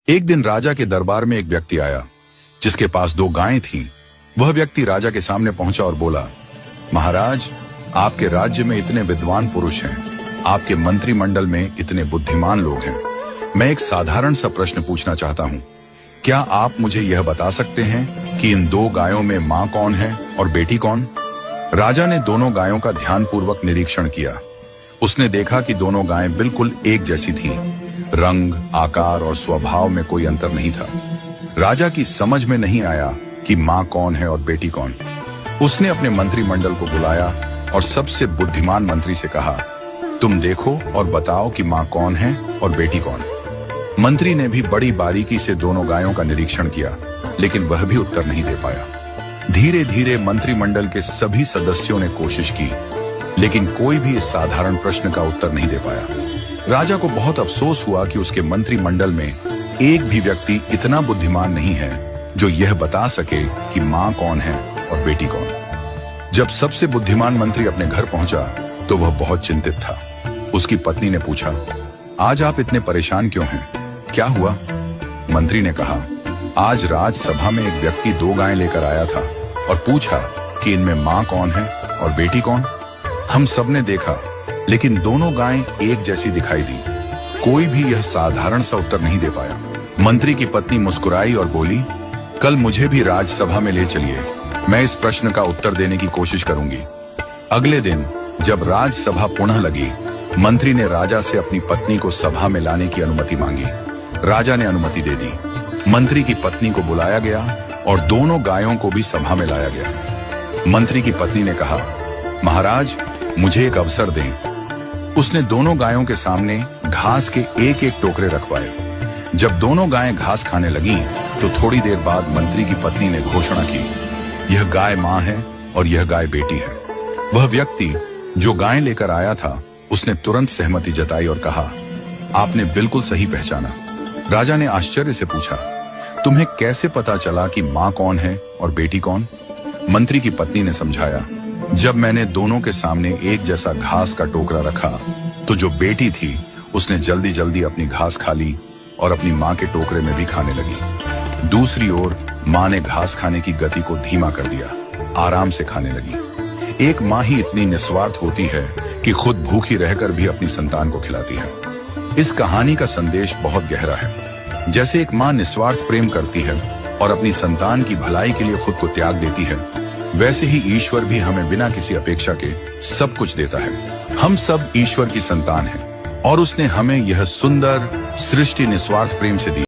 एक दिन राजा के दरबार में एक व्यक्ति आया जिसके पास 2 गायें थीं। वह व्यक्ति राजा के सामने पहुंचा और बोला, महाराज, आपके राज्य में इतने विद्वान पुरुष हैं, आपके मंत्रिमंडल में इतने बुद्धिमान लोग हैं। मैं एक साधारण सा प्रश्न पूछना चाहता हूं। क्या आप मुझे यह बता सकते हैं कि इन 2 गायों में मां कौन है और बेटी कौन? राजा ने दोनों गायों का ध्यानपूर्वक निरीक्षण किया। उसने देखा कि दोनों गायें बिल्कुल एक जैसी थीं। रंग, आकार और स्वभाव में कोई अंतर नहीं था। राजा की समझ में नहीं आया कि मां कौन है और बेटी कौन। उसने अपने मंत्रिमंडल को बुलाया और सबसे बुद्धिमान मंत्री से कहा, तुम देखो और बताओ कि मां कौन है और बेटी कौन। मंत्री ने भी बड़ी बारीकी से दोनों गायों का निरीक्षण किया, लेकिन वह भी उत्तर नहीं दे पाया। धीरे धीरे मंत्रिमंडल के सभी सदस्यों ने कोशिश की, लेकिन कोई भी इस साधारण प्रश्न का उत्तर नहीं दे पाया। राजा को बहुत अफसोस हुआ कि उसके मंत्रिमंडल में एक भी व्यक्ति इतना बुद्धिमान नहीं है जो यह बता सके कि मां कौन है और बेटी कौन। जब सबसे बुद्धिमान मंत्री अपने घर पहुंचा तो वह बहुत चिंतित था। उसकी पत्नी ने पूछा, आज आप इतने परेशान क्यों हैं? क्या हुआ? मंत्री ने कहा, आज राजसभा में एक व्यक्ति 2 गायें लेकर आया था और पूछा कि इनमें मां कौन है और बेटी कौन। हम सबने देखा, लेकिन दोनों गायें एक जैसी दिखाई दी। कोई भी यह साधारण सा उत्तर नहीं दे पाया। मंत्री की पत्नी मुस्कुराई और बोली, कल मुझे भी राजसभा में ले चलिए, मैं इस प्रश्न का उत्तर देने की कोशिश करूंगी। अगले दिन जब राजसभा पुनः लगी, मंत्री ने राजा से अपनी पत्नी को सभा में लाने की अनुमति मांगी। राजा ने अनुमति दे दी। मंत्री की पत्नी को बुलाया गया और दोनों गायों को भी सभा में लाया गया। मंत्री की पत्नी ने कहा, महाराज, मुझे एक अवसर दें। उसने दोनों गायों के सामने घास के एक एक टोकरे रखवाए। जब दोनों गायें घास खाने लगीं, तो थोड़ी देर बाद मंत्री की पत्नी ने घोषणा की, यह गाय मां है और यह गाय बेटी है। वह व्यक्ति जो गायें लेकर आया था, उसने तुरंत सहमति जताई और कहा, आपने बिल्कुल सही पहचाना। राजा ने आश्चर्य से पूछा, तुम्हें कैसे पता चला कि मां कौन है और बेटी कौन? मंत्री की पत्नी ने समझाया, जब मैंने दोनों के सामने एक जैसा घास का टोकरा रखा, तो जो बेटी थी उसने जल्दी जल्दी अपनी घास खा ली और अपनी मां के टोकरे में भी खाने लगी। दूसरी ओर मां ने घास खाने की गति को धीमा कर दिया, आराम से खाने लगी। एक मां ही इतनी निस्वार्थ होती है कि खुद भूखी रहकर भी अपनी संतान को खिलाती है। इस कहानी का संदेश बहुत गहरा है। जैसे एक मां निस्वार्थ प्रेम करती है और अपनी संतान की भलाई के लिए खुद को त्याग देती है, वैसे ही ईश्वर भी हमें बिना किसी अपेक्षा के सब कुछ देता है। हम सब ईश्वर की संतान हैं और उसने हमें यह सुंदर सृष्टि निस्वार्थ प्रेम से दी।